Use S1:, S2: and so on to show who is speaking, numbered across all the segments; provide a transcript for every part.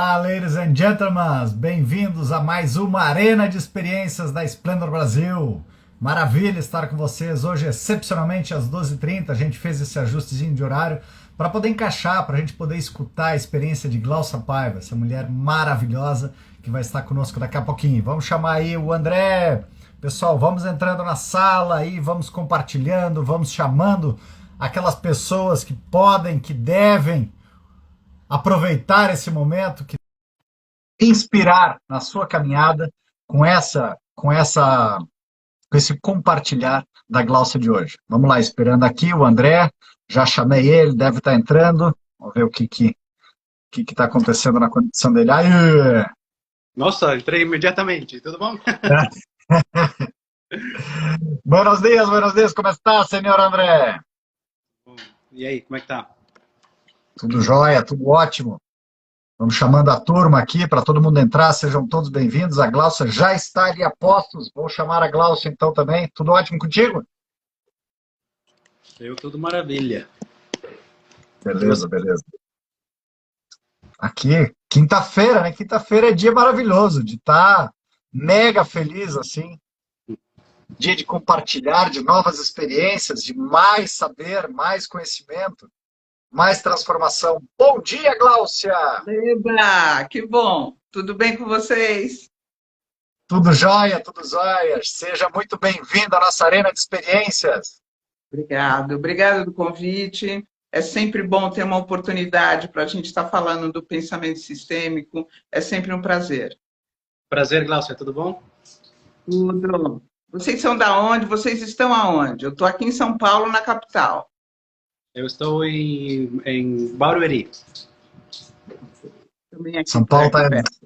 S1: Olá, ladies and gentlemen, bem-vindos a mais uma Arena de Experiências da Splendor Brasil. Maravilha estar com vocês hoje, excepcionalmente às 12h30. A gente fez esse ajustezinho de horário para poder encaixar, para a gente poder escutar a experiência de Gláucia Paiva, essa mulher maravilhosa que vai estar conosco daqui a pouquinho. Vamos chamar aí o André. Pessoal, vamos entrando na sala aí, vamos compartilhando, vamos chamando aquelas pessoas que podem, que devem aproveitar esse momento, que inspirar na sua caminhada com esse compartilhar da Gláucia de hoje. Vamos lá, esperando aqui o André, já chamei ele, deve estar entrando, vamos ver o que está acontecendo na conexão dele. Aí!
S2: Nossa, entrei imediatamente, tudo bom?
S1: Buenos dias, como está, senhor André?
S2: E aí, como é que tá?
S1: Tudo jóia, tudo ótimo. Vamos chamando a turma aqui para todo mundo entrar, sejam todos bem-vindos. A Gláucia já está ali a postos, vou chamar a Gláucia então também. Tudo ótimo contigo?
S2: Eu tudo maravilha.
S1: Beleza. Aqui, quinta-feira, né? Quinta-feira é dia maravilhoso, de estar mega feliz, assim. Dia de compartilhar de novas experiências, de mais saber, mais conhecimento, mais transformação. Bom dia, Gláucia!
S3: Eba, que bom! Tudo bem com vocês?
S1: Tudo jóia, tudo jóia. Seja muito bem-vindo à nossa Arena de Experiências.
S3: Obrigado do convite. É sempre bom ter uma oportunidade para a gente estar falando do pensamento sistêmico. É sempre um prazer.
S2: Prazer, Gláucia, tudo bom?
S3: Tudo. Vocês são da onde? Vocês estão aonde? Eu estou aqui em São Paulo, na capital.
S2: Eu estou em Barueri.
S1: São Paulo,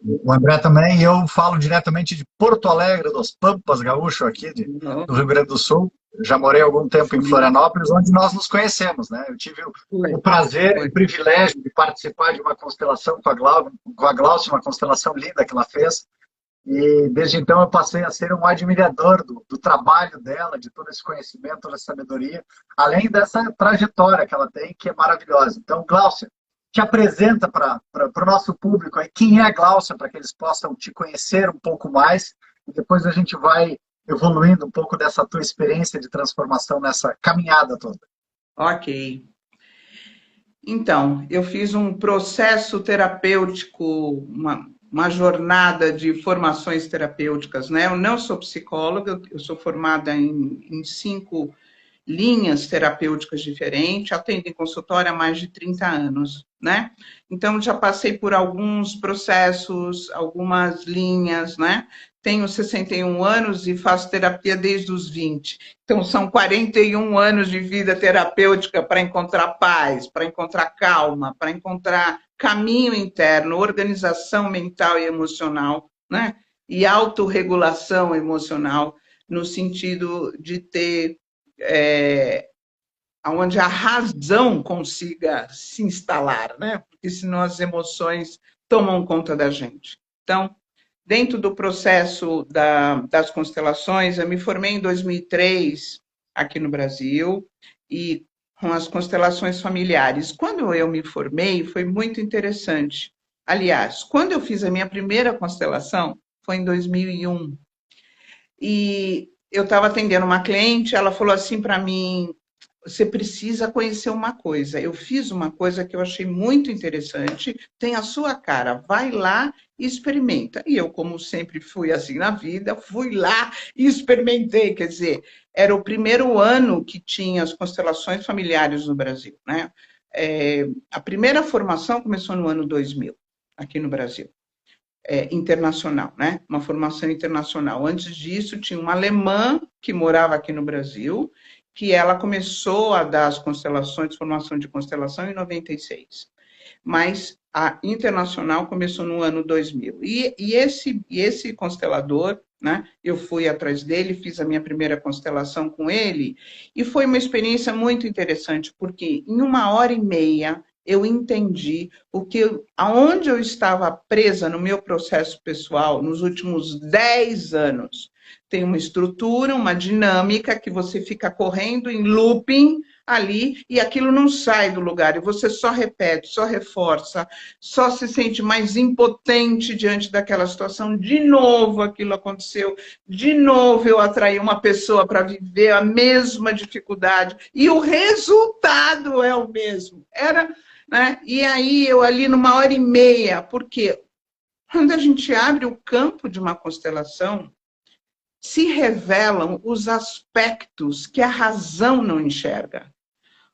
S1: o André também, e eu falo diretamente de Porto Alegre, dos Pampas Gaúcho, aqui do Rio Grande do Sul. Já morei algum tempo em Florianópolis, onde nós nos conhecemos, né? Eu tive o prazer e o privilégio de participar de uma constelação com a Gláucia, uma constelação linda que ela fez. E desde então eu passei a ser um admirador do trabalho dela, de todo esse conhecimento, toda essa sabedoria, além dessa trajetória que ela tem, que é maravilhosa. Então, Gláucia, te apresenta para o nosso público aí quem é a Gláucia, para que eles possam te conhecer um pouco mais, e depois a gente vai evoluindo um pouco dessa tua experiência de transformação nessa caminhada toda.
S3: Ok. Então, eu fiz um processo terapêutico, uma jornada de formações terapêuticas, né? Eu não sou psicóloga, eu sou formada em 5 linhas terapêuticas diferentes, atendo em consultório há mais de 30 anos, né? Então, já passei por alguns processos, algumas linhas, né? Tenho 61 anos e faço terapia desde os 20. Então, são 41 anos de vida terapêutica para encontrar paz, para encontrar calma, para encontrar caminho interno, organização mental e emocional, né? E autorregulação emocional, no sentido de ter onde a razão consiga se instalar, né? Porque senão as emoções tomam conta da gente. Então, dentro do processo das constelações, eu me formei em 2003 aqui no Brasil e com as constelações familiares. Quando eu me formei, foi muito interessante. Aliás, quando eu fiz a minha primeira constelação, foi em 2001. E eu estava atendendo uma cliente, ela falou assim para mim: você precisa conhecer uma coisa. Eu fiz uma coisa que eu achei muito interessante, tem a sua cara, vai lá e experimenta. E eu, como sempre fui assim na vida, fui lá e experimentei. Quer dizer, era o primeiro ano que tinha as constelações familiares no Brasil, né? A primeira formação começou no ano 2000, aqui no Brasil. Internacional, né? Uma formação internacional. Antes disso, tinha uma alemã que morava aqui no Brasil, que ela começou a dar as constelações, formação de constelação em 96. Mas a internacional começou no ano 2000. E esse constelador, né? Eu fui atrás dele, fiz a minha primeira constelação com ele, e foi uma experiência muito interessante, porque em 1h30 eu entendi aonde eu estava presa no meu processo pessoal nos últimos 10 anos, tem uma estrutura, uma dinâmica que você fica correndo em looping ali e aquilo não sai do lugar e você só repete, só reforça, só se sente mais impotente diante daquela situação. De novo aquilo aconteceu, de novo eu atraí uma pessoa para viver a mesma dificuldade e o resultado é o mesmo. Né? E aí eu ali numa hora e meia, porque quando a gente abre o campo de uma constelação, se revelam os aspectos que a razão não enxerga,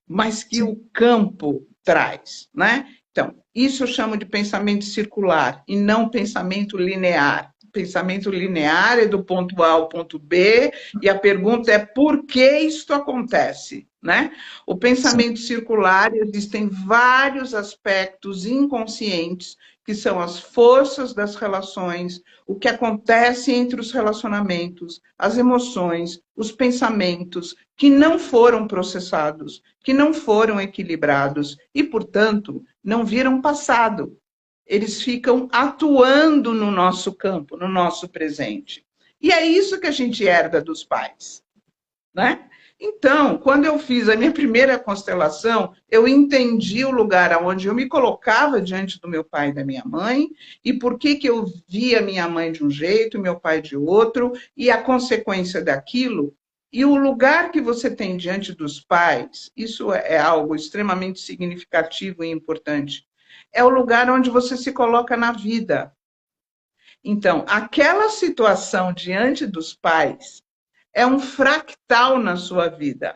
S3: mas que o campo traz, né? Então, isso eu chamo de pensamento circular e não pensamento linear. Pensamento linear é do ponto A ao ponto B, e a pergunta é por que isto acontece, né? O pensamento circular, existem vários aspectos inconscientes, que são as forças das relações, o que acontece entre os relacionamentos, as emoções, os pensamentos, que não foram processados, que não foram equilibrados e, portanto, não viram passado. Eles ficam atuando no nosso campo, no nosso presente. E é isso que a gente herda dos pais, né? Então, quando eu fiz a minha primeira constelação, eu entendi o lugar onde eu me colocava diante do meu pai e da minha mãe, e por que eu via minha mãe de um jeito, meu pai de outro, e a consequência daquilo. E o lugar que você tem diante dos pais, isso é algo extremamente significativo e importante. É o lugar onde você se coloca na vida. Então, aquela situação diante dos pais é um fractal na sua vida.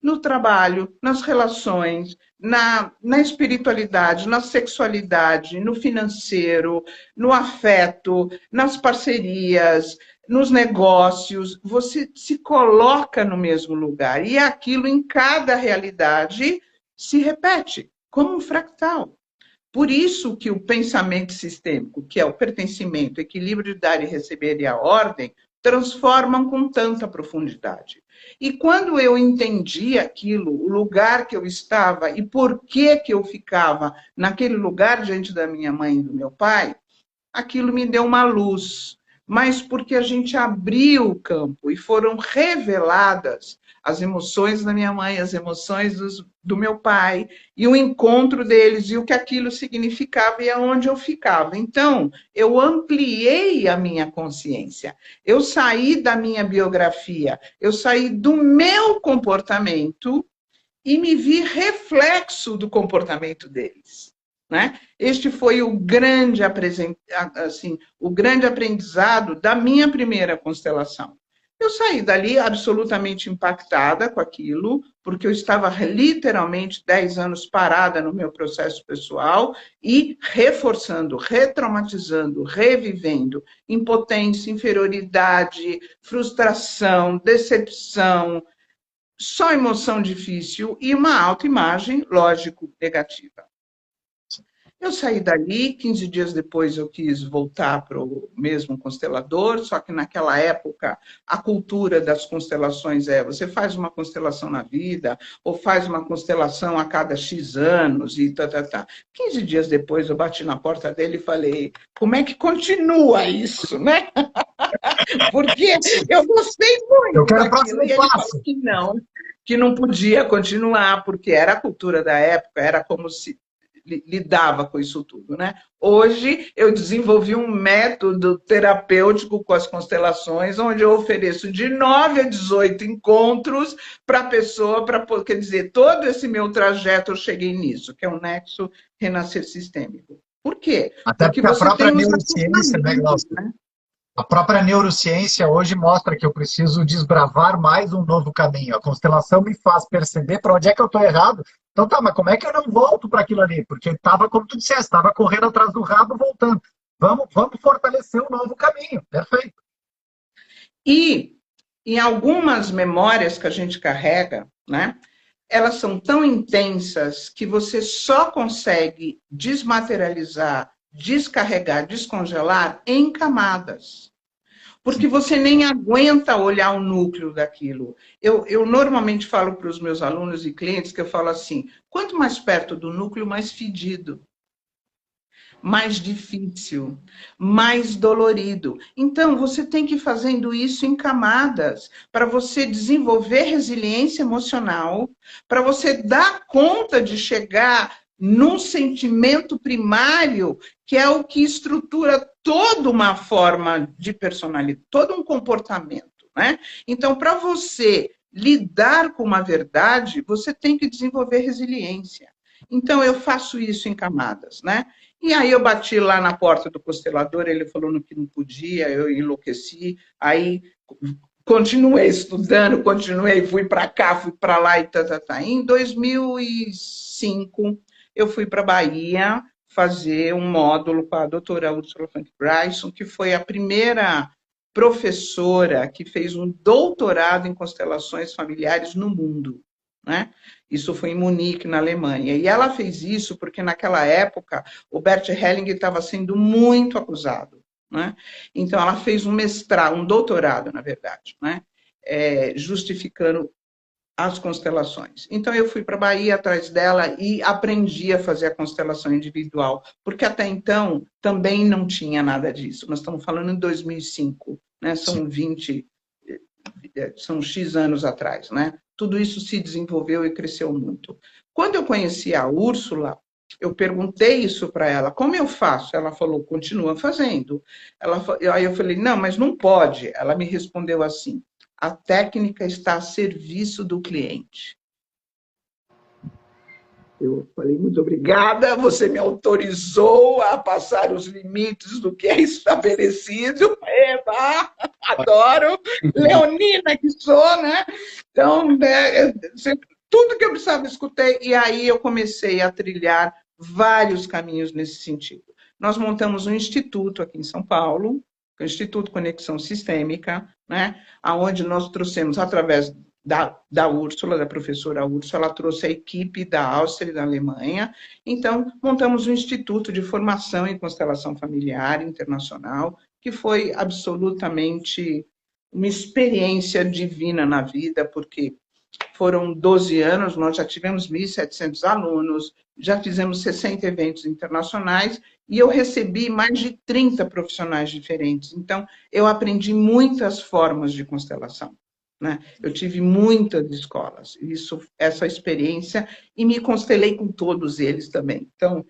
S3: No trabalho, nas relações, na espiritualidade, na sexualidade, no financeiro, no afeto, nas parcerias, nos negócios. Você se coloca no mesmo lugar. E aquilo em cada realidade se repete, como um fractal. Por isso que o pensamento sistêmico, que é o pertencimento, o equilíbrio de dar e receber e a ordem, transformam com tanta profundidade. E quando eu entendi aquilo, o lugar que eu estava e por que eu ficava naquele lugar diante da minha mãe e do meu pai, aquilo me deu uma luz. Mas porque a gente abriu o campo e foram reveladas as emoções da minha mãe, as emoções do meu pai, e o encontro deles, e o que aquilo significava e aonde eu ficava. Então, eu ampliei a minha consciência. Eu saí da minha biografia, eu saí do meu comportamento e me vi reflexo do comportamento deles. Né? Este foi o grande aprendizado da minha primeira constelação. Eu saí dali absolutamente impactada com aquilo, porque eu estava literalmente 10 anos parada no meu processo pessoal e reforçando, retraumatizando, revivendo impotência, inferioridade, frustração, decepção, só emoção difícil e uma autoimagem, lógico, negativa. Eu saí dali, 15 dias depois eu quis voltar para o mesmo constelador, só que naquela época a cultura das constelações você faz uma constelação na vida, ou faz uma constelação a cada X anos, e tá. 15 dias depois eu bati na porta dele e falei, como é que continua isso, né? Porque eu gostei muito
S1: eu quero
S3: daquilo, e ele falou que não podia continuar, porque era a cultura da época, era como se lidava com isso tudo, né? Hoje eu desenvolvi um método terapêutico com as constelações, onde eu ofereço de 9 a 18 encontros para a pessoa, quer dizer, todo esse meu trajeto eu cheguei nisso, que é o nexo renascer sistêmico. Por quê?
S1: Até porque a própria neurociência, né, Glaucia? Né? A própria neurociência hoje mostra que eu preciso desbravar mais um novo caminho. A constelação me faz perceber para onde é que eu estou errado. Então tá, mas como é que eu não volto para aquilo ali? Porque estava, como tu disseste, estava correndo atrás do rabo, voltando. Vamos fortalecer um novo caminho. Perfeito.
S3: E em algumas memórias que a gente carrega, né, elas são tão intensas que você só consegue desmaterializar, descarregar, descongelar em camadas. Porque você nem aguenta olhar o núcleo daquilo. Eu normalmente falo para os meus alunos e clientes que eu falo assim, quanto mais perto do núcleo, mais fedido. mais difícil, mais dolorido. Então, você tem que ir fazendo isso em camadas, para você desenvolver resiliência emocional, para você dar conta de chegar num sentimento primário, que é o que estrutura toda uma forma de personalidade, todo um comportamento, né? Então, para você lidar com uma verdade, você tem que desenvolver resiliência. Então, eu faço isso em camadas, né? E aí eu bati lá na porta do constelador, ele falou que não podia, eu enlouqueci, aí continuei estudando, fui para cá, fui para lá e tá. Em 2005, eu fui para a Bahia fazer um módulo com a doutora Ursula Funk Bryson, que foi a primeira professora que fez um doutorado em constelações familiares no mundo, né? Isso foi em Munique, na Alemanha. E ela fez isso porque, naquela época, o Bert Hellinger estava sendo muito acusado, né? Então, ela fez um mestrado, um doutorado, na verdade, né? Justificando as constelações. Então, eu fui para a Bahia atrás dela e aprendi a fazer a constelação individual, porque até então também não tinha nada disso. Nós estamos falando em 2005, né? São 20, são X anos atrás, né? Tudo isso se desenvolveu e cresceu muito. Quando eu conheci a Úrsula, eu perguntei isso para ela, como eu faço? Ela falou, continua fazendo. Aí eu falei, não, mas não pode. Ela me respondeu assim, a técnica está a serviço do cliente. Eu falei, muito obrigada, você me autorizou a passar os limites do que é estabelecido. Eba, adoro, leonina que sou, né? Então, tudo que eu precisava, escutei, e aí eu comecei a trilhar vários caminhos nesse sentido. Nós montamos um instituto aqui em São Paulo, o Instituto Conexão Sistêmica, né? Onde nós trouxemos, através da Úrsula, da professora Úrsula, ela trouxe a equipe da Áustria e da Alemanha. Então, montamos um instituto de formação em constelação familiar internacional, que foi absolutamente uma experiência divina na vida, porque foram 12 anos, nós já tivemos 1.700 alunos, já fizemos 60 eventos internacionais, e eu recebi mais de 30 profissionais diferentes. Então, eu aprendi muitas formas de constelação, né? Eu tive muitas escolas, essa experiência, e me constelei com todos eles também. Então,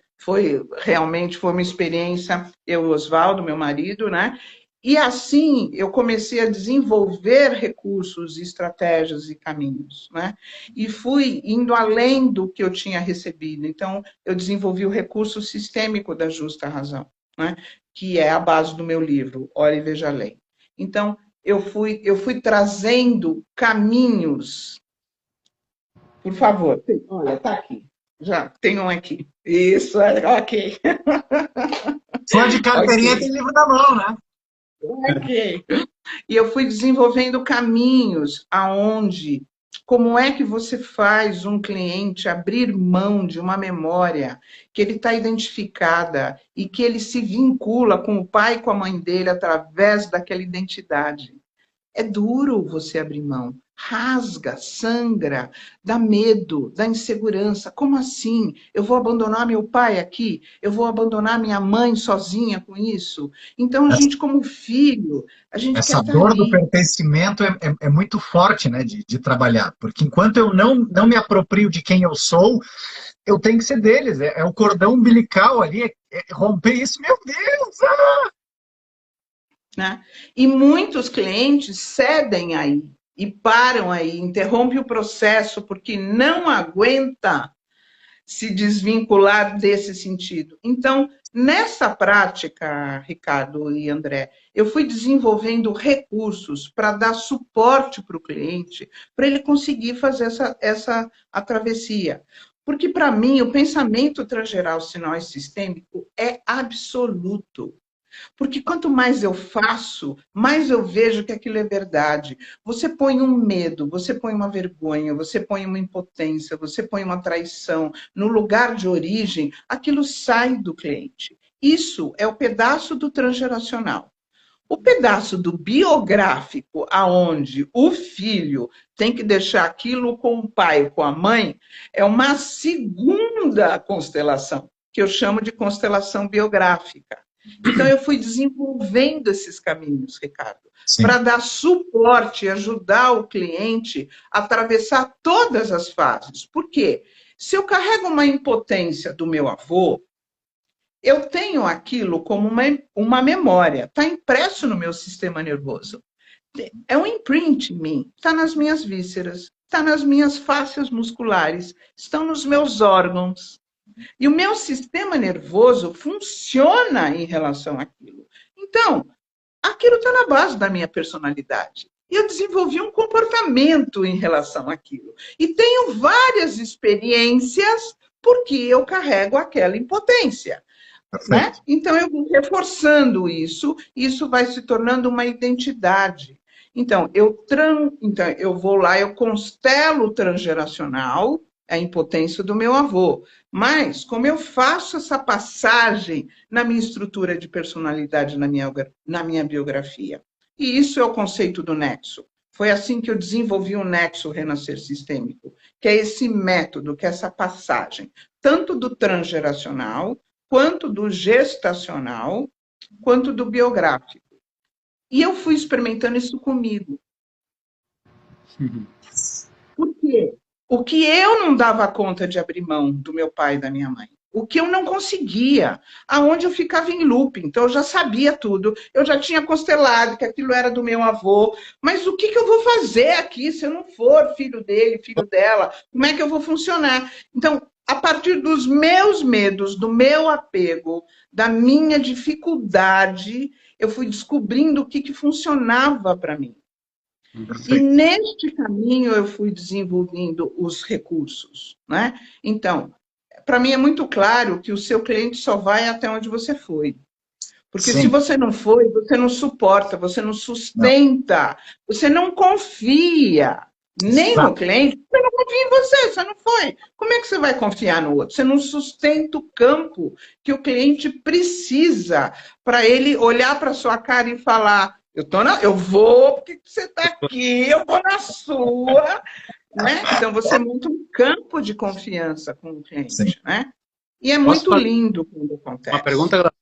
S3: realmente foi uma experiência, eu e o Oswaldo, meu marido, né? E assim, eu comecei a desenvolver recursos, estratégias e caminhos, né? E fui indo além do que eu tinha recebido. Então, eu desenvolvi o recurso sistêmico da justa razão, né? Que é a base do meu livro, Ora e Veja Além. Então, eu fui trazendo caminhos. Por favor, olha, está aqui. Já tem um aqui. Isso, ok.
S1: Só de carteirinha okay. Tem livro na mão, né?
S3: Ok. E eu fui desenvolvendo caminhos aonde, como é que você faz um cliente abrir mão de uma memória que ele está identificada e que ele se vincula com o pai e com a mãe dele através daquela identidade. É duro você abrir mão. Rasga, sangra, dá medo, dá insegurança. Como assim? Eu vou abandonar meu pai aqui? Eu vou abandonar minha mãe sozinha com isso? Então, a gente, como filho, a gente
S1: essa quer dor do pertencimento é muito forte, né, de trabalhar. Porque enquanto eu não me aproprio de quem eu sou, eu tenho que ser deles. É o cordão umbilical ali, romper isso, meu Deus! Ah!
S3: Né? E muitos clientes cedem aí, e param aí, interrompem o processo porque não aguenta se desvincular desse sentido. Então, nessa prática, Ricardo e André, eu fui desenvolvendo recursos para dar suporte para o cliente, para ele conseguir fazer a travessia. Porque, para mim, o pensamento transgeral sinal e sistêmico é absoluto. Porque quanto mais eu faço, mais eu vejo que aquilo é verdade. Você põe um medo, você põe uma vergonha, você põe uma impotência, você põe uma traição no lugar de origem, aquilo sai do cliente. Isso é o pedaço do transgeracional. O pedaço do biográfico, aonde o filho tem que deixar aquilo com o pai, com a mãe, é uma segunda constelação, que eu chamo de constelação biográfica. Então, eu fui desenvolvendo esses caminhos, Ricardo, para dar suporte e ajudar o cliente a atravessar todas as fases. Por quê? Se eu carrego uma impotência do meu avô, eu tenho aquilo como uma memória, está impresso no meu sistema nervoso. É um imprint em mim, está nas minhas vísceras, está nas minhas fáscias musculares, estão nos meus órgãos. E o meu sistema nervoso funciona em relação àquilo. Então, aquilo está na base da minha personalidade. E eu desenvolvi um comportamento em relação àquilo. E tenho várias experiências porque eu carrego aquela impotência. Né? Então, eu vou reforçando isso, e isso vai se tornando uma identidade. Então, eu vou lá, eu constelo o transgeracional, a impotência do meu avô. Mas, como eu faço essa passagem na minha estrutura de personalidade, na minha biografia? E isso é o conceito do nexo. Foi assim que eu desenvolvi o nexo renascer sistêmico, que é esse método, que é essa passagem, tanto do transgeracional, quanto do gestacional, quanto do biográfico. E eu fui experimentando isso comigo. Por quê? O que eu não dava conta de abrir mão do meu pai e da minha mãe. O que eu não conseguia, aonde eu ficava em loop. Então, eu já sabia tudo, eu já tinha constelado que aquilo era do meu avô, mas o que eu vou fazer aqui se eu não for filho dele, filho dela? Como é que eu vou funcionar? Então, a partir dos meus medos, do meu apego, da minha dificuldade, eu fui descobrindo o que funcionava para mim. E neste caminho eu fui desenvolvendo os recursos, né? Então, para mim é muito claro que o seu cliente só vai até onde você foi. Porque se você não foi, você não suporta, você não sustenta, você não confia nem no cliente, você não confia em você não foi. Como é que você vai confiar no outro? Você não sustenta o campo que o cliente precisa para ele olhar para a sua cara e falar: eu vou, porque você está aqui, eu vou na sua. Né? Então, você monta um campo de confiança com o cliente. Né? E é muito lindo quando acontece.
S2: Uma pergunta,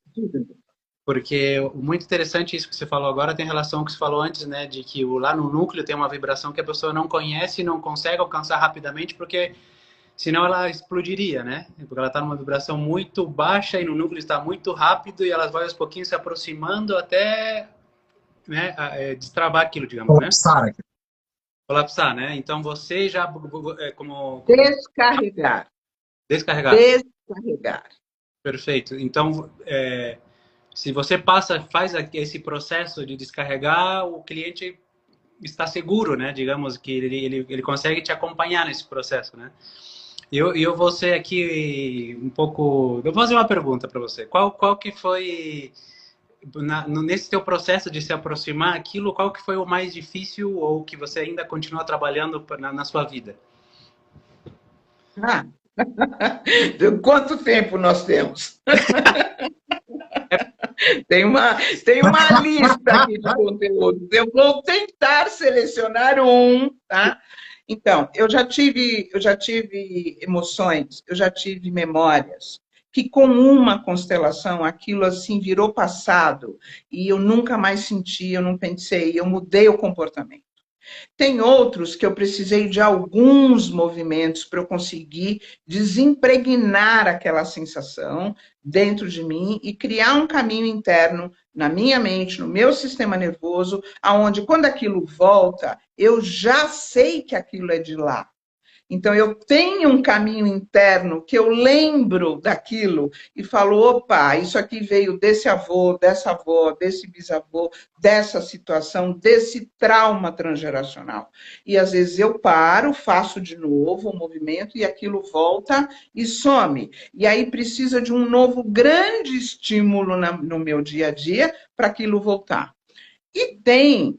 S2: porque muito interessante isso que você falou agora, tem relação com o que você falou antes, né? De que lá no núcleo tem uma vibração que a pessoa não conhece e não consegue alcançar rapidamente, porque senão ela explodiria, né? Porque ela está numa vibração muito baixa e no núcleo está muito rápido e elas vão aos pouquinhos se aproximando até... né, destravar aquilo, digamos,
S1: colapsar,
S2: né? Colapsar, né? Então você já como
S3: descarregar.
S2: Perfeito. Então se você faz esse processo de descarregar, o cliente está seguro, né? Digamos que ele consegue te acompanhar nesse processo, né? Eu vou ser aqui um pouco... Eu vou fazer uma pergunta para você. Qual que foi... nesse teu processo de se aproximar, aquilo, qual que foi o mais difícil ou que você ainda continua trabalhando na sua vida?
S3: Quanto tempo nós temos? Tem uma lista aqui de conteúdos. Eu vou tentar selecionar um, tá? Então, eu já tive emoções, eu já tive memórias, que com uma constelação aquilo assim virou passado e eu nunca mais senti, eu não pensei, eu mudei o comportamento. Tem outros que eu precisei de alguns movimentos para eu conseguir desimpregnar aquela sensação dentro de mim e criar um caminho interno na minha mente, no meu sistema nervoso, aonde quando aquilo volta, eu já sei que aquilo é de lá. Então, eu tenho um caminho interno que eu lembro daquilo e falo, opa, isso aqui veio desse avô, dessa avó, desse bisavô, dessa situação, desse trauma transgeracional. E, às vezes, eu paro, faço de novo o movimento e aquilo volta e some. E aí precisa de um novo grande estímulo no meu dia a dia para aquilo voltar. E tem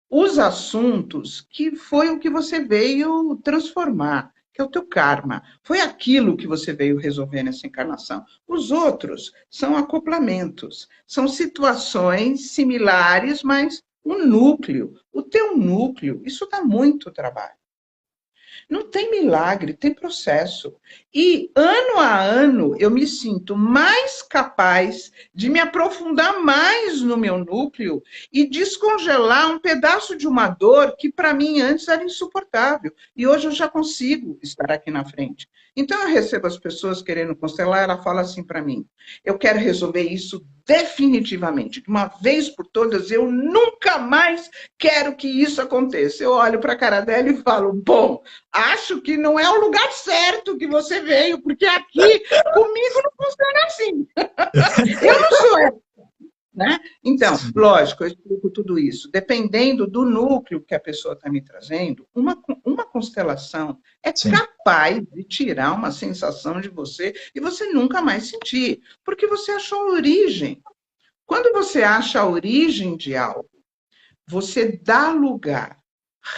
S3: os assuntos que foi o que você veio transformar, que é o teu karma. Foi aquilo que você veio resolver nessa encarnação. Os outros são acoplamentos, são situações similares, mas o núcleo, o teu núcleo, isso dá muito trabalho. Não tem milagre, tem processo. E, ano a ano, eu me sinto mais capaz de me aprofundar mais no meu núcleo e descongelar um pedaço de uma dor que, para mim, antes era insuportável. E hoje eu já consigo estar aqui na frente. Então, eu recebo as pessoas querendo constelar, ela fala assim para mim, eu quero resolver isso definitivamente. De uma vez por todas, eu nunca mais quero que isso aconteça. Eu olho para a cara dela e falo, bom, acho que não é o lugar certo que você veio, porque aqui comigo não funciona assim. Eu não sou essa, né? Então, lógico, eu explico tudo isso. Dependendo do núcleo que a pessoa está me trazendo, uma constelação é
S1: Sim.
S3: capaz de tirar uma sensação de você e você nunca mais sentir, porque você achou a origem. Quando você acha a origem de algo, você dá lugar,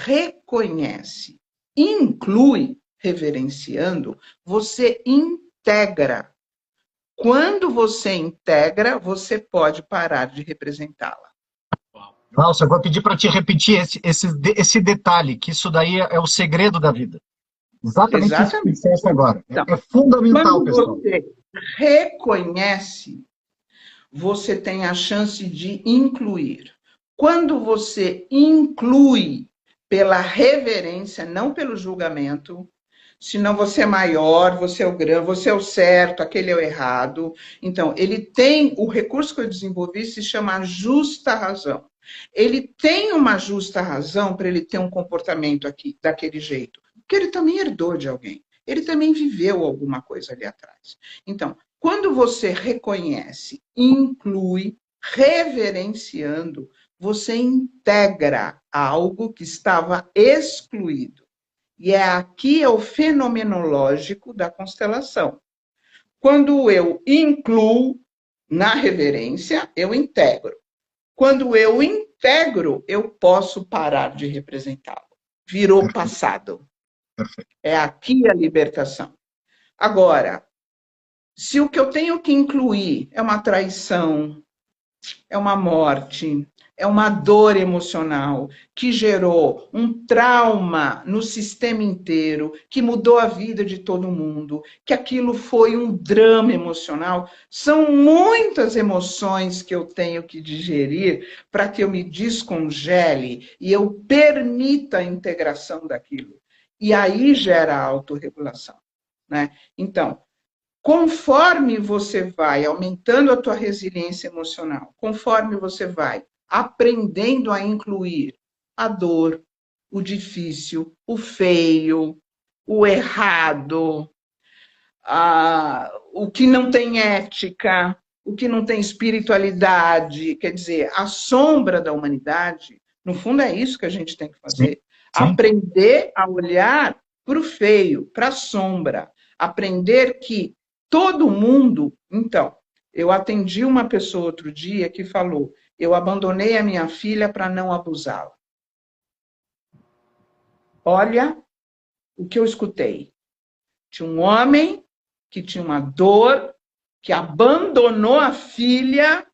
S3: reconhece, inclui, reverenciando, você integra. Quando você integra, você pode parar de representá-la.
S1: Nossa, eu vou pedir para te repetir esse detalhe, que isso daí é o segredo da vida. Exatamente isso que você disse agora.
S3: Então,
S1: é fundamental, pessoal.
S3: Quando você reconhece, você tem a chance de incluir. Quando você inclui pela reverência, não pelo julgamento, senão você é maior, você é o grande, você é o certo, aquele é o errado. Então, ele tem, o recurso que eu desenvolvi se chama justa razão. Ele tem uma justa razão para ele ter um comportamento aqui, daquele jeito, porque ele também herdou de alguém. Ele também viveu alguma coisa ali atrás. Então, quando você reconhece, inclui, reverenciando, você integra algo que estava excluído. E aqui é o fenomenológico da constelação. Quando eu incluo na reverência, eu integro. Quando eu integro, eu posso parar de representá-lo. Virou passado. É aqui a libertação. Agora, se o que eu tenho que incluir é uma traição, é uma morte, é uma dor emocional que gerou um trauma no sistema inteiro, que mudou a vida de todo mundo, que aquilo foi um drama emocional. São muitas emoções que eu tenho que digerir para que eu me descongele e eu permita a integração daquilo. E aí gera a autorregulação, né? Então, conforme você vai aumentando a tua resiliência emocional, conforme você vai aprendendo a incluir a dor, o difícil, o feio, o errado, o que não tem ética, o que não tem espiritualidade, quer dizer, a sombra da humanidade, no fundo é isso que a gente tem que fazer. Sim. Aprender a olhar para o feio, para a sombra, aprender que todo mundo... Então, eu atendi uma pessoa outro dia que falou, eu abandonei a minha filha para não abusá-la. Olha o que eu escutei. Tinha um homem que tinha uma dor, que abandonou a filha,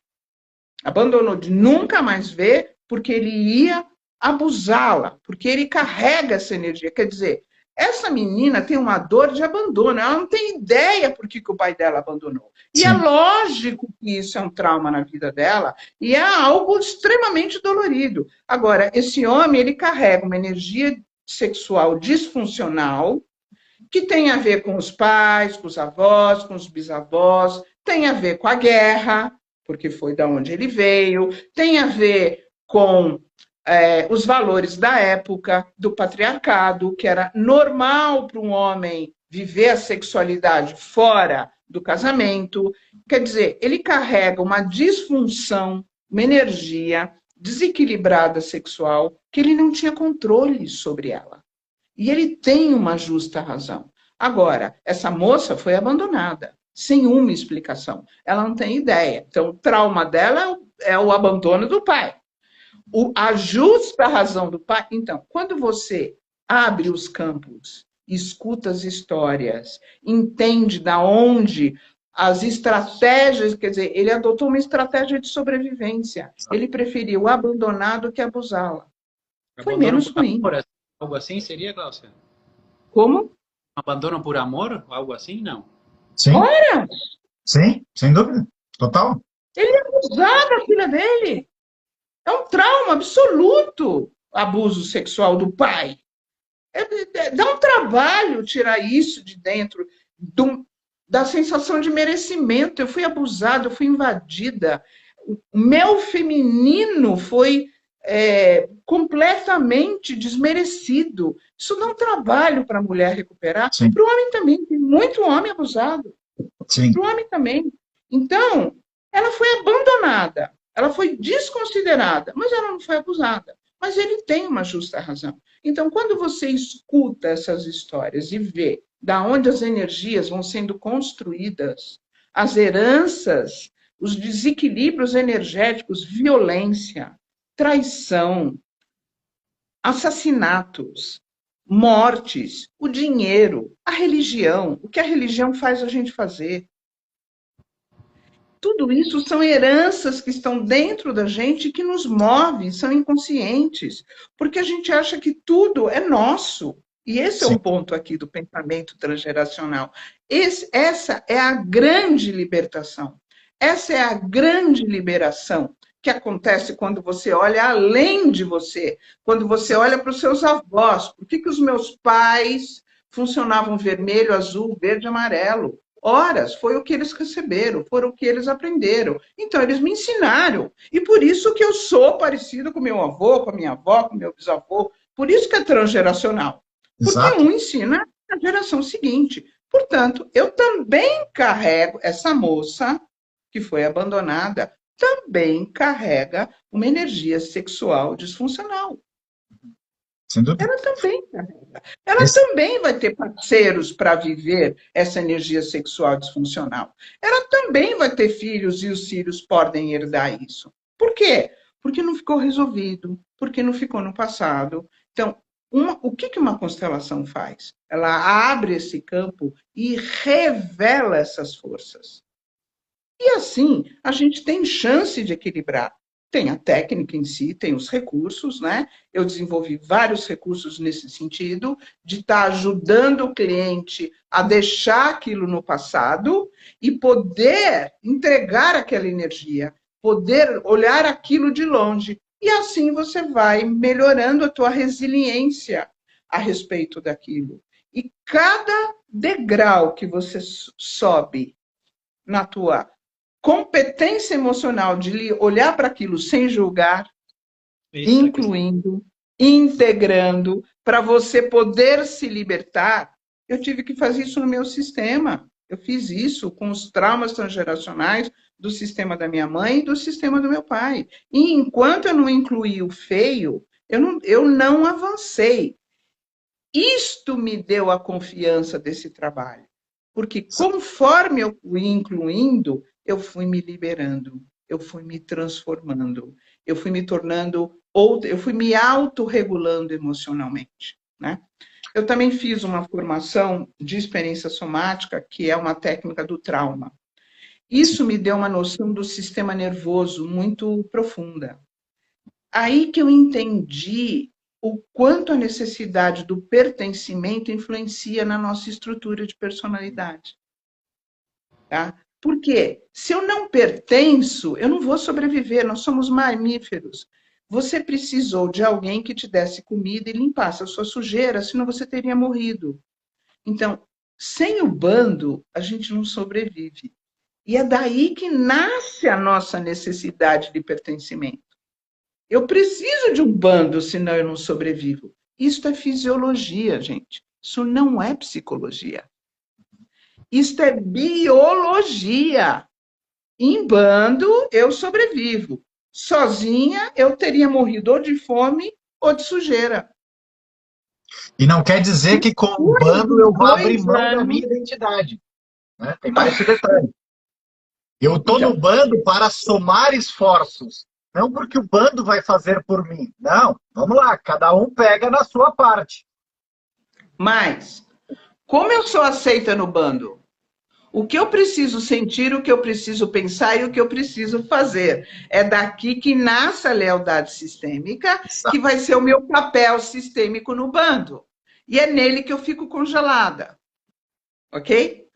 S3: abandonou de nunca mais ver, porque ele ia abusá-la, porque ele carrega essa energia. Quer dizer, essa menina tem uma dor de abandono, ela não tem ideia por que o pai dela abandonou. E Sim. É lógico que isso é um trauma na vida dela, e é algo extremamente dolorido. Agora, esse homem, ele carrega uma energia sexual disfuncional, que tem a ver com os pais, com os avós, com os bisavós, tem a ver com a guerra, porque foi da onde ele veio, tem a ver com os valores da época, do patriarcado, que era normal para um homem viver a sexualidade fora do casamento. Quer dizer, ele carrega uma disfunção, uma energia desequilibrada sexual, que ele não tinha controle sobre ela. E ele tem uma justa razão. Agora, essa moça foi abandonada, sem uma explicação. Ela não tem ideia. Então, o trauma dela é o abandono do pai. A justa razão do pai... Então, quando você abre os campos, escuta as histórias, entende da onde as estratégias... Quer dizer, ele adotou uma estratégia de sobrevivência. Ele preferiu abandonar do que abusá-la. Foi menos ruim.
S2: Algo assim seria, Glaucia?
S3: Como?
S2: Abandono por amor? Algo assim? Não.
S1: Sim,
S3: Ora,
S1: sim, sem dúvida. Total.
S3: ele abusava da filha dele. É um trauma absoluto o abuso sexual do pai. Dá um trabalho tirar isso de dentro da sensação de merecimento. Eu fui abusada, eu fui invadida. O meu feminino foi completamente desmerecido. Isso dá um trabalho para a mulher recuperar. Para o homem também. Tem muito homem abusado. Para o homem também. Então, ela foi abandonada. Ela foi desconsiderada, mas ela não foi abusada. Mas ele tem uma justa razão. Então, quando você escuta essas histórias e vê da onde as energias vão sendo construídas, as heranças, os desequilíbrios energéticos, violência, traição, assassinatos, mortes, o dinheiro, a religião, o que a religião faz a gente fazer. Tudo isso são heranças que estão dentro da gente que nos movem, são inconscientes, porque a gente acha que tudo é nosso. E esse é o ponto aqui do pensamento transgeracional. Essa é a grande libertação. Essa é a grande liberação que acontece quando você olha além de você, quando você olha para os seus avós. Por que os meus pais funcionavam vermelho, azul, verde, amarelo? Horas, foi o que eles receberam, foram o que eles aprenderam. Então, eles me ensinaram. E por isso que eu sou parecido com meu avô, com a minha avó, com meu bisavô. Por isso que é transgeracional. Porque um ensina a geração seguinte. Portanto, eu também carrego, essa moça que foi abandonada, também carrega uma energia sexual disfuncional. Ela também carrega. Ela também vai ter parceiros para viver essa energia sexual disfuncional. Ela também vai ter filhos e os filhos podem herdar isso. Por quê? Porque não ficou resolvido, porque não ficou no passado. Então, o que uma constelação faz? Ela abre esse campo e revela essas forças. E assim, a gente tem chance de equilibrar. Tem a técnica em si, tem os recursos, né? Eu desenvolvi vários recursos nesse sentido, de estar ajudando o cliente a deixar aquilo no passado e poder entregar aquela energia, poder olhar aquilo de longe. E assim você vai melhorando a tua resiliência a respeito daquilo. E cada degrau que você sobe na tua competência emocional de olhar para aquilo sem julgar, incluindo, integrando, para você poder se libertar. Eu tive que fazer isso no meu sistema. Eu fiz isso com os traumas transgeracionais do sistema da minha mãe e do sistema do meu pai. E enquanto eu não incluí o feio, eu não avancei. Isto me deu a confiança desse trabalho. Porque conforme eu fui incluindo, eu fui me liberando, eu fui me transformando, eu fui me tornando outra, eu fui me autorregulando emocionalmente, né? Eu também fiz uma formação de experiência somática, que é uma técnica do trauma. Isso me deu uma noção do sistema nervoso muito profunda. Aí que eu entendi o quanto a necessidade do pertencimento influencia na nossa estrutura de personalidade. Tá? Porque se eu não pertenço, eu não vou sobreviver, nós somos mamíferos. Você precisou de alguém que te desse comida e limpasse a sua sujeira, senão você teria morrido. Então, sem o bando, a gente não sobrevive. E é daí que nasce a nossa necessidade de pertencimento. Eu preciso de um bando, senão eu não sobrevivo. Isso é fisiologia, gente. Isso não é psicologia. Isso é biologia. Em bando, eu sobrevivo. Sozinha, eu teria morrido ou de fome ou de sujeira.
S1: E não quer dizer que com o bando eu vou abrir mão da minha identidade. Né? Tem mais esse detalhe. Eu estou no bando para somar esforços. Não porque o bando vai fazer por mim. Não, vamos lá, cada um pega na sua parte.
S3: Mas, como eu sou aceita no bando? O que eu preciso sentir, o que eu preciso pensar e o que eu preciso fazer. É daqui que nasce a lealdade sistêmica, que vai ser o meu papel sistêmico no bando. E é nele que eu fico congelada. ok?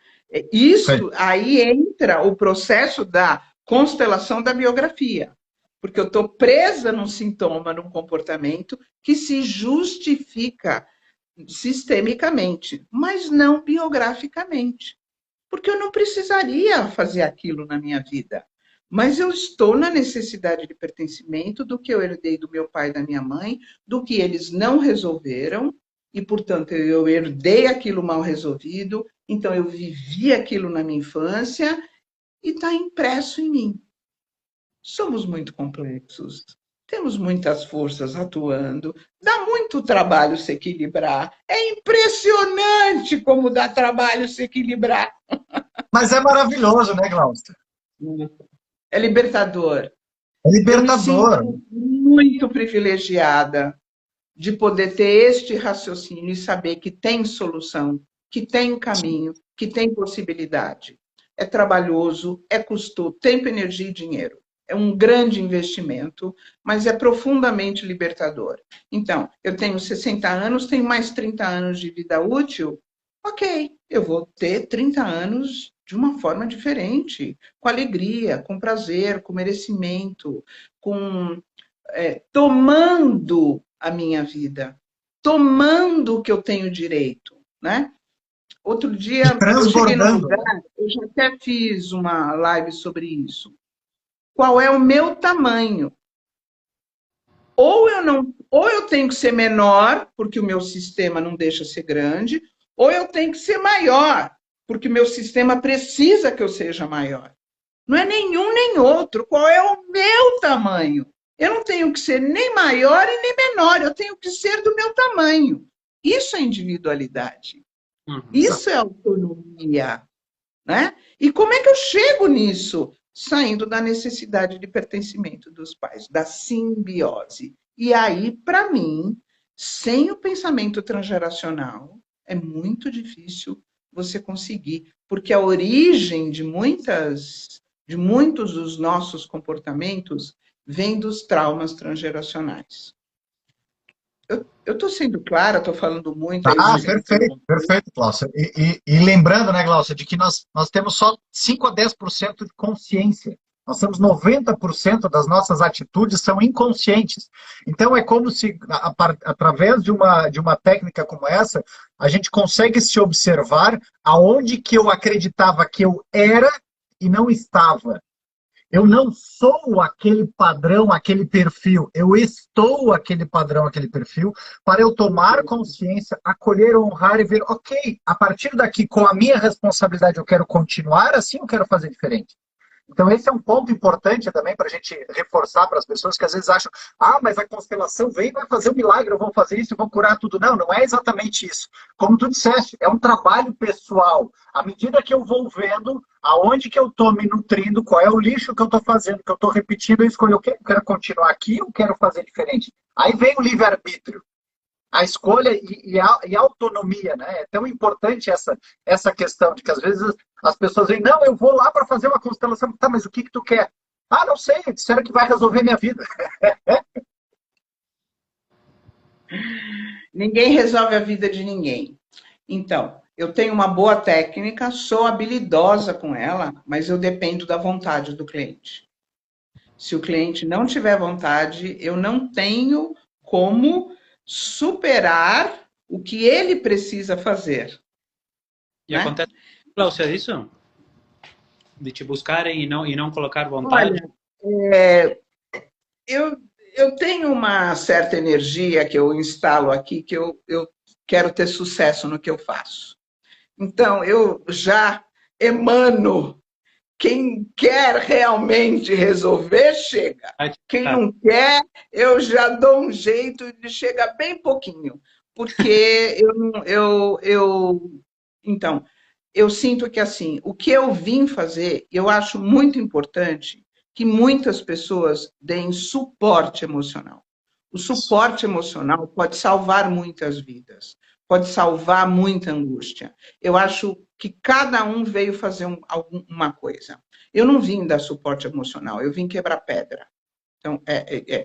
S3: Isso aí entra o processo da constelação da biografia, porque eu estou presa num sintoma, num comportamento que se justifica sistemicamente, mas não biograficamente, porque eu não precisaria fazer aquilo na minha vida. Mas eu estou na necessidade de pertencimento do que eu herdei do meu pai e da minha mãe, do que eles não resolveram, e, portanto, eu herdei aquilo mal resolvido, então eu vivi aquilo na minha infância e está impresso em mim. Somos muito complexos, temos muitas forças atuando, dá muito trabalho se equilibrar. É impressionante como dá trabalho se equilibrar.
S1: Mas é maravilhoso, né, Glaucia?
S3: É libertador.
S1: É libertador.
S3: Eu me sinto muito privilegiada de poder ter este raciocínio e saber que tem solução, que tem caminho, que tem possibilidade. É trabalhoso, é custoso, tempo, energia e dinheiro. É um grande investimento, mas é profundamente libertador. Então, eu tenho 60 anos, tenho mais 30 anos de vida útil, ok, eu vou ter 30 anos de uma forma diferente, com alegria, com prazer, com merecimento, tomando a minha vida, tomando o que eu tenho direito, né? Outro dia, eu cheguei num lugar, eu já até fiz uma live sobre isso. Qual é o meu tamanho? Ou eu tenho que ser menor, porque o meu sistema não deixa ser grande, ou eu tenho que ser maior, porque o meu sistema precisa que eu seja maior. Não é nenhum nem outro. Qual é o meu tamanho? Eu não tenho que ser nem maior e nem menor, eu tenho que ser do meu tamanho. Isso é individualidade. Isso é autonomia, né? E como é que eu chego nisso? Saindo da necessidade de pertencimento dos pais, da simbiose. E aí, para mim, sem o pensamento transgeracional, é muito difícil você conseguir, porque a origem de muitos dos nossos comportamentos vem dos traumas transgeracionais. Eu estou sendo clara, estou falando muito.
S1: Perfeito, Glaucia. E lembrando, né, Glaucia, de que nós temos só 5 a 10% de consciência. Nós temos 90% das nossas atitudes são inconscientes. Então, é como se, através de uma técnica como essa, a gente consegue se observar aonde que eu acreditava que eu era e não estava. Eu não sou aquele padrão, aquele perfil. Eu estou aquele padrão, aquele perfil, para eu tomar consciência, acolher, honrar e ver, ok, a partir daqui, com a minha responsabilidade, eu quero continuar assim ou quero fazer diferente? Então, esse é um ponto importante também para a gente reforçar para as pessoas que às vezes acham, mas a constelação vem e vai fazer um milagre, eu vou fazer isso, eu vou curar tudo. Não, não é exatamente isso. Como tu disseste, é um trabalho pessoal. À medida que eu vou vendo aonde que eu estou me nutrindo, qual é o lixo que eu estou fazendo, que eu estou repetindo, eu escolho o quê? Eu quero continuar aqui ou quero fazer diferente? Aí vem o livre-arbítrio. A escolha e a autonomia, né? É tão importante essa questão de que às vezes as pessoas dizem, não, eu vou lá para fazer uma constelação. Tá, mas o que tu quer? Não sei, disseram que vai resolver minha vida.
S3: Ninguém resolve a vida de ninguém. Então, eu tenho uma boa técnica, sou habilidosa com ela, mas eu dependo da vontade do cliente. Se o cliente não tiver vontade, eu não tenho como superar o que ele precisa fazer.
S2: E né? Acontece, Glaucia, é isso? De te buscarem e não colocar vontade?
S3: Olha, eu tenho uma certa energia que eu instalo aqui, que eu quero ter sucesso no que eu faço. Então, eu já emano. Quem quer realmente resolver, chega. Quem não quer, eu já dou um jeito de chegar bem pouquinho. Porque Então, eu sinto que, assim, o que eu vim fazer, eu acho muito importante que muitas pessoas deem suporte emocional. O suporte emocional pode salvar muitas vidas, pode salvar muita angústia. Eu acho que cada um veio fazer uma coisa. Eu não vim dar suporte emocional, eu vim quebrar pedra. Então,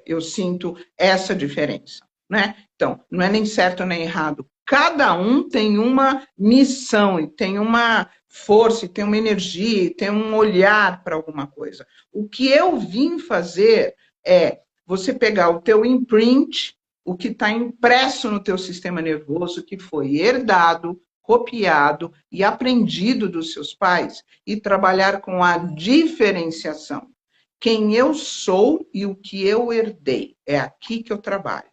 S3: eu sinto essa diferença, né? Então, não é nem certo nem errado. cada um tem uma missão, e tem uma força, e tem uma energia, e tem um olhar para alguma coisa. O que eu vim fazer é você pegar o teu imprint, o que está impresso no teu sistema nervoso, que foi herdado, copiado e aprendido dos seus pais, e trabalhar com a diferenciação. Quem eu sou e o que eu herdei. É aqui que eu trabalho.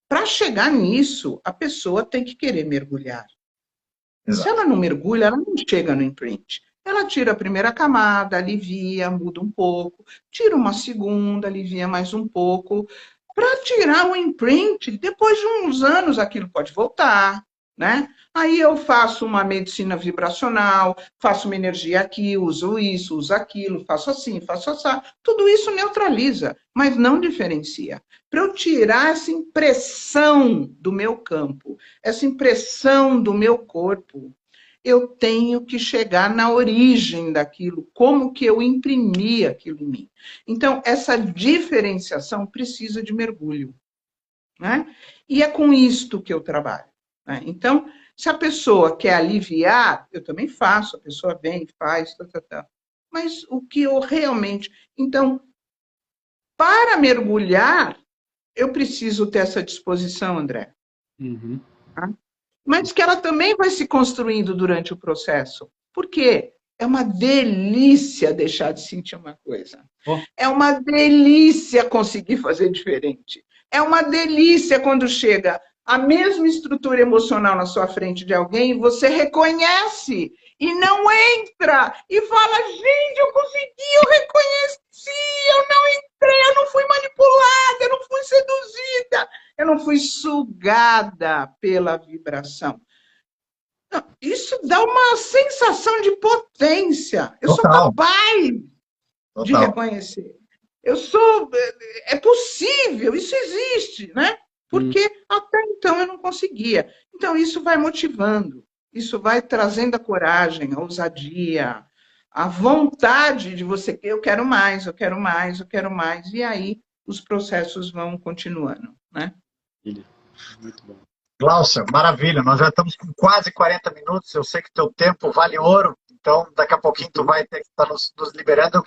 S3: Para chegar nisso, a pessoa tem que querer mergulhar. Exato. Se ela não mergulha, ela não chega no imprint. Ela tira a primeira camada, alivia, muda um pouco, tira uma segunda, alivia mais um pouco. Para tirar o imprint, depois de uns anos, aquilo pode voltar, né? Aí eu faço uma medicina vibracional, faço uma energia aqui, uso isso, uso aquilo, faço assim, faço assim. Tudo isso neutraliza, mas não diferencia. Para eu tirar essa impressão do meu campo, essa impressão do meu corpo, eu tenho que chegar na origem daquilo, como que eu imprimi aquilo em mim. Então, essa diferenciação precisa de mergulho, né? E é com isto que eu trabalho, né? Então, se a pessoa quer aliviar, eu também faço, a pessoa vem, faz, Mas o que eu realmente... Então, para mergulhar, eu preciso ter essa disposição, André.
S2: Uhum.
S3: Tá? Mas que ela também vai se construindo durante o processo. Por quê? É uma delícia deixar de sentir uma coisa.
S2: Oh.
S3: É uma delícia conseguir fazer diferente. É uma delícia quando chega a mesma estrutura emocional na sua frente de alguém e você reconhece e não entra e fala, gente, eu consegui, eu reconheci, eu não entrei, eu não fui manipulada, eu não fui seduzida, eu não fui sugada pela vibração. Isso dá uma sensação de potência. Eu
S1: Total.
S3: sou capaz de reconhecer. É possível, isso existe, né? Porque até então eu não conseguia. Então isso vai motivando, isso vai trazendo a coragem, a ousadia, a vontade de você, eu quero mais, eu quero mais, eu quero mais. E aí os processos vão continuando, né?
S2: Muito bom.
S1: Glaucia, maravilha, nós já estamos com quase 40 minutos, eu sei que o teu tempo vale ouro, então daqui a pouquinho tu vai ter que estar nos liberando.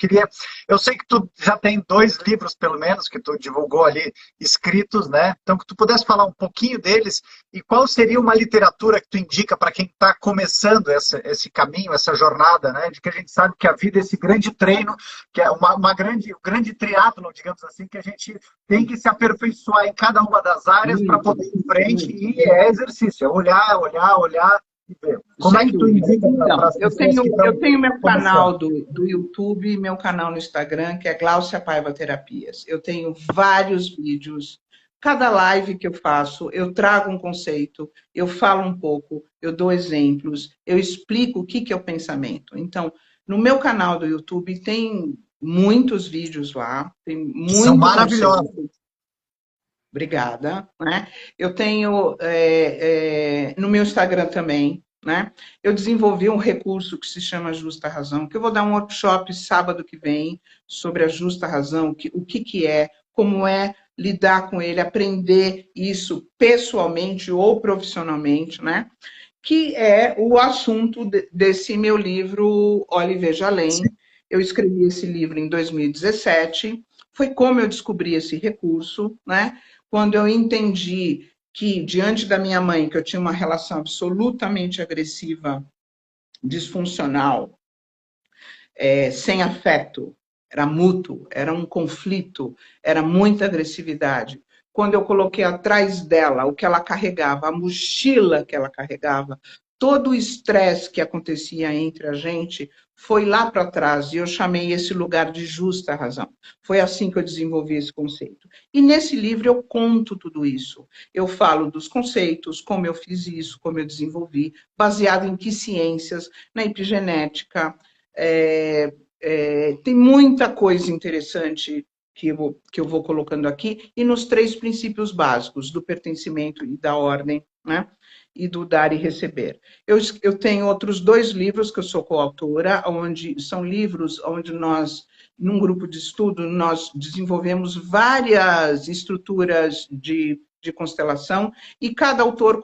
S1: Eu sei que tu já tem 2 livros, pelo menos, que tu divulgou ali, escritos, né? Então que tu pudesse falar um pouquinho deles e qual seria uma literatura que tu indica para quem está começando esse caminho, essa jornada, né? De que a gente sabe que a vida é esse grande treino, que é um grande triatlon, digamos assim, que a gente tem que se aperfeiçoar em cada uma das áreas para poder ir em frente, e é exercício, é olhar e ver. Como é que tu indica para as pessoas que estão...
S3: Eu tenho meu canal do YouTube e meu canal no Instagram, que é Glaucia Paiva Terapias. Eu tenho vários vídeos. Cada live que eu faço, eu trago um conceito, eu falo um pouco, eu dou exemplos, eu explico o que é o pensamento. Então, no meu canal do YouTube tem muitos vídeos lá, tem muito
S1: São maravilhosos.
S3: Conceito. Obrigada, né? Eu tenho no meu Instagram também, né? Eu desenvolvi um recurso que se chama Justa Razão, que eu vou dar um workshop sábado que vem sobre a justa razão, o que é, como é lidar com ele, aprender isso pessoalmente ou profissionalmente, né? Que é o assunto desse meu livro Olhe e Veja Além. Sim. Eu escrevi esse livro em 2017, foi como eu descobri esse recurso, né? Quando eu entendi que, diante da minha mãe, que eu tinha uma relação absolutamente agressiva, disfuncional, sem afeto, era mútuo, era um conflito, era muita agressividade. Quando eu coloquei atrás dela o que ela carregava, a mochila que ela carregava, todo o estresse que acontecia entre a gente foi lá para trás, e eu chamei esse lugar de justa razão. Foi assim que eu desenvolvi esse conceito. E nesse livro eu conto tudo isso. Eu falo dos conceitos, como eu fiz isso, como eu desenvolvi, baseado em que ciências, na epigenética. Tem muita coisa interessante que eu vou colocando aqui, e nos 3 princípios básicos, do pertencimento e da ordem, né? E do dar e receber. Eu tenho outros 2 livros que eu sou coautora, são livros onde nós, num grupo de estudo, nós desenvolvemos várias estruturas de constelação, e cada autor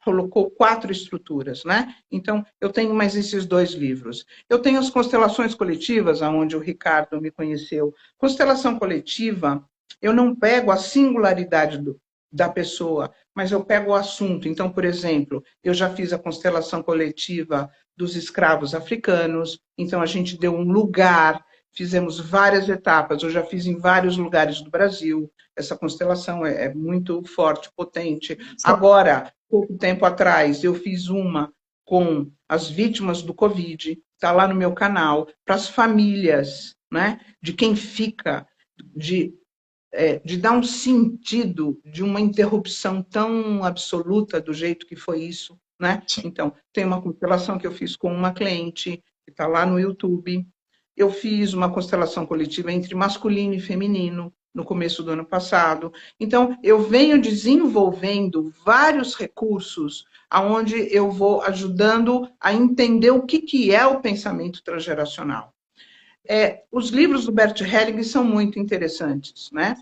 S3: colocou 4 estruturas, né? Então, eu tenho mais esses 2 livros. Eu tenho as constelações coletivas, onde o Ricardo me conheceu. Constelação coletiva, eu não pego a singularidade da pessoa, mas eu pego o assunto. Então, por exemplo, eu já fiz a constelação coletiva dos escravos africanos, então a gente deu um lugar, fizemos várias etapas, eu já fiz em vários lugares do Brasil, essa constelação é muito forte, potente. Agora, pouco tempo atrás, eu fiz uma com as vítimas do Covid, está lá no meu canal, para as famílias, né, de quem fica, de dar um sentido de uma interrupção tão absoluta do jeito que foi isso, né? Então, tem uma constelação que eu fiz com uma cliente, que está lá no YouTube. Eu fiz uma constelação coletiva entre masculino e feminino no começo do ano passado. Então, eu venho desenvolvendo vários recursos aonde eu vou ajudando a entender o que é o pensamento transgeracional. Os livros do Bert Helling são muito interessantes, né?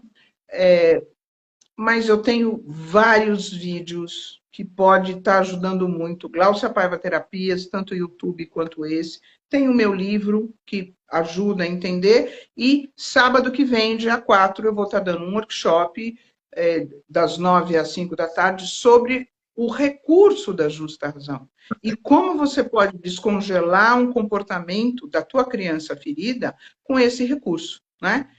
S3: Mas eu tenho vários vídeos que pode estar ajudando muito. Gláucia Paiva Terapias, tanto o YouTube quanto esse. Tem o meu livro, que ajuda a entender. E sábado que vem, dia 4, eu vou estar dando um workshop das 9 às 5 da tarde sobre o recurso da justa razão. E como você pode descongelar um comportamento da tua criança ferida com esse recurso, né?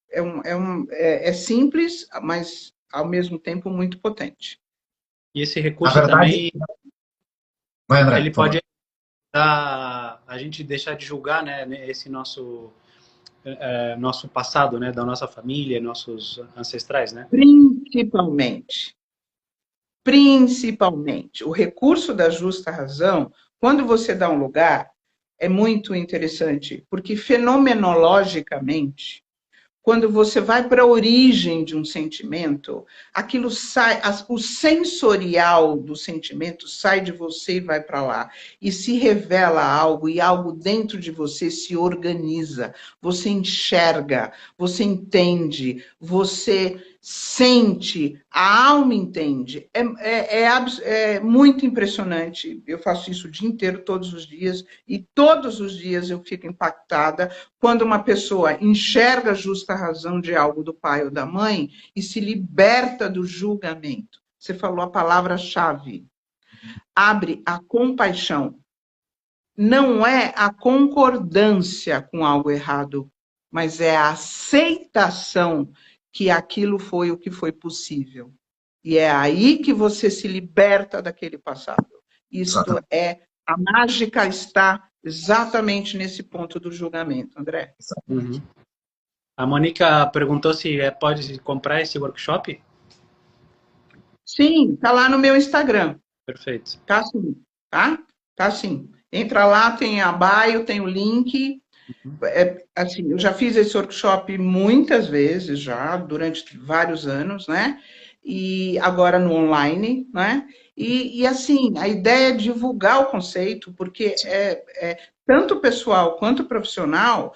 S3: É simples, mas ao mesmo tempo muito potente.
S2: E esse recurso também,
S1: André,
S2: ele pode ajudar a gente deixar de julgar, né, esse nosso passado, né, da nossa família, nossos ancestrais, né?
S3: Principalmente, o recurso da justa razão, quando você dá um lugar, é muito interessante, porque fenomenologicamente, quando você vai para a origem de um sentimento, aquilo sai, o sensorial do sentimento sai de você e vai para lá. E se revela algo, e algo dentro de você se organiza. Você enxerga, você entende, você sente, a alma entende. É muito impressionante. Eu faço isso o dia inteiro, todos os dias, e todos os dias eu fico impactada quando uma pessoa enxerga a justa razão de algo do pai ou da mãe e se liberta do julgamento. Você falou a palavra-chave. Abre a compaixão. Não é a concordância com algo errado, mas é a aceitação que aquilo foi o que foi possível. E é aí que você se liberta daquele passado. Isto a mágica está exatamente nesse ponto do julgamento, André.
S2: Uhum. A Mônica perguntou se pode comprar esse workshop?
S3: Sim, tá lá no meu Instagram.
S2: Perfeito.
S3: Tá sim, tá? Tá sim. Entra lá, tem a bio, tem o link. Assim, eu já fiz esse workshop muitas vezes já, durante vários anos, né? E agora no online, né? E assim, a ideia é divulgar o conceito, porque tanto pessoal quanto profissional,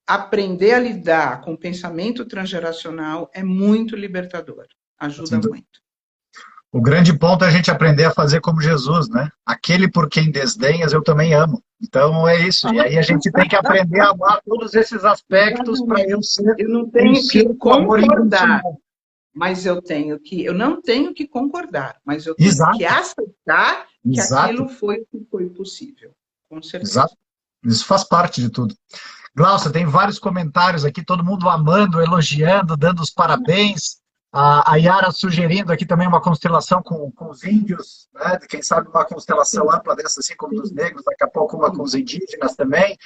S3: aprender a lidar com o pensamento transgeracional é muito libertador, ajuda muito.
S1: O grande ponto é a gente aprender a fazer como Jesus, né? Aquele por quem desdenhas, eu também amo. Então é isso. E aí a gente tem que aprender a amar todos esses aspectos para eu ser.
S3: Eu não tenho que concordar, mas eu não tenho que concordar, mas eu tenho que aceitar que aquilo foi o que foi possível. Com certeza.
S1: Exato. Isso faz parte de tudo. Gláucia, tem vários comentários aqui, todo mundo amando, elogiando, dando os parabéns. A Yara sugerindo aqui também uma constelação com os índios, né? Quem sabe uma constelação ampla dessa, assim como dos negros, daqui a pouco uma com os indígenas também.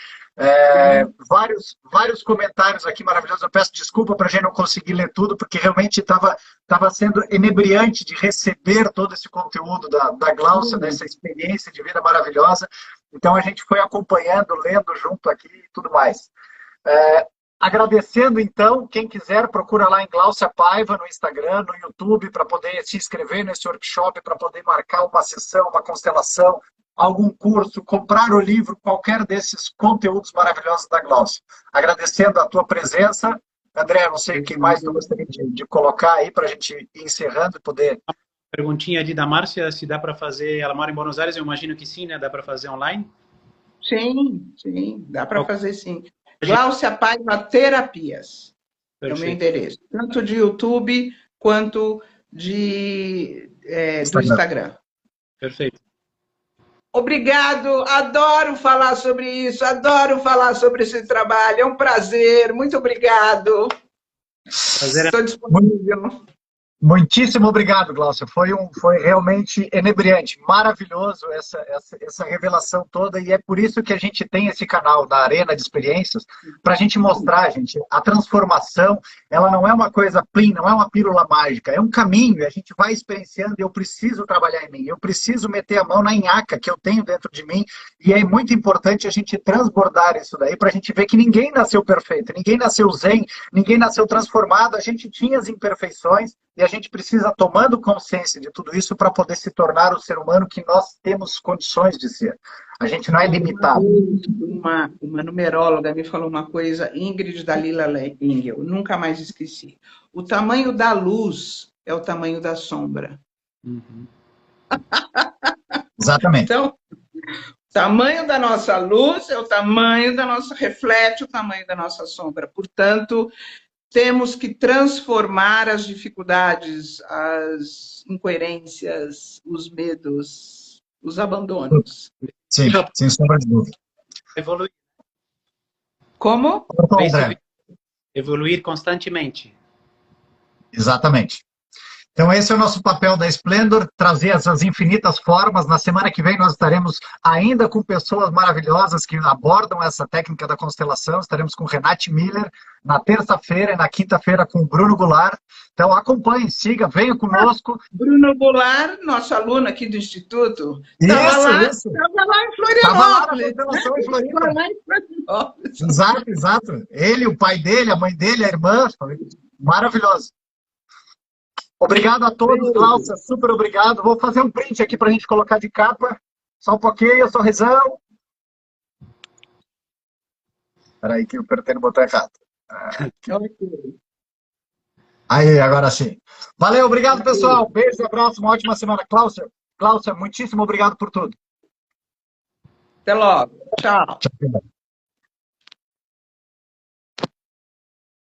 S1: Vários comentários aqui maravilhosos. Eu peço desculpa para a gente não conseguir ler tudo, porque realmente estava sendo inebriante de receber todo esse conteúdo da Gláucia, dessa experiência de vida maravilhosa. Então a gente foi acompanhando, lendo junto aqui e tudo mais. Agradecendo, então, quem quiser, procura lá em Gláucia Paiva no Instagram, no YouTube, para poder se inscrever nesse workshop, para poder marcar uma sessão, uma constelação, algum curso, comprar o livro, qualquer desses conteúdos maravilhosos da Gláucia. Agradecendo a tua presença. André, não sei o que mais tu gostaria de colocar aí para a gente ir encerrando e poder
S2: perguntinha ali da Márcia, se dá para fazer, ela mora em Buenos Aires, eu imagino que sim, né? Dá para fazer online?
S3: Sim, sim, dá para fazer sim. Gláucia Paiva Terapias é o meu endereço, tanto de YouTube quanto do Instagram.
S2: Perfeito.
S3: Obrigado, adoro falar sobre isso, adoro falar sobre esse trabalho, é um prazer, muito obrigado. Estou disponível.
S1: Muitíssimo obrigado, Glaucia. Foi realmente enebriante, maravilhoso essa revelação toda, e é por isso que a gente tem esse canal da Arena de Experiências, para a gente mostrar, gente, a transformação, ela não é uma coisa plim, não é uma pílula mágica, é um caminho, e a gente vai experienciando, e eu preciso trabalhar em mim, eu preciso meter a mão na nhaca que eu tenho dentro de mim, e é muito importante a gente transbordar isso daí, para a gente ver que ninguém nasceu perfeito, ninguém nasceu zen, ninguém nasceu transformado, a gente tinha as imperfeições, e a gente precisa, tomando consciência de tudo isso, para poder se tornar o ser humano que nós temos condições de ser. A gente não é limitado.
S3: Uma numeróloga me falou uma coisa, Ingrid Dalila Engel, nunca mais esqueci. O tamanho da luz é o tamanho da sombra.
S2: Uhum.
S1: Exatamente.
S3: Então, o tamanho da nossa luz é o tamanho da nossa... reflete o tamanho da nossa sombra. Portanto, temos que transformar as dificuldades, as incoerências, os medos, os abandonos.
S1: Sim, sem sombra de dúvida.
S2: Evoluir.
S3: Como?
S2: Evoluir constantemente.
S1: Exatamente. Então, esse é o nosso papel da Splendor, trazer essas infinitas formas. Na semana que vem, nós estaremos ainda com pessoas maravilhosas que abordam essa técnica da constelação. Estaremos com Renate Miller na terça-feira e na quinta-feira com o Bruno Goulart. Então, acompanhe, siga, venha conosco.
S3: Bruno Goulart, nosso aluno aqui do Instituto,
S1: Estava
S3: lá em Florianópolis.
S1: Estava lá em Florianópolis. Exato. Ele, o pai dele, a mãe dele, a irmã. Maravilhoso. Obrigado a todos, Glaucia, super obrigado. Vou fazer um print aqui para a gente colocar de capa. Só um pouquinho, sorrisão. Espera aí que eu apertei no botão errado. Aí, agora sim. Valeu, obrigado, pessoal. Beijo e abraço, uma ótima semana. Glaucia, muitíssimo obrigado por tudo.
S3: Até logo. Tchau.
S1: Tchau.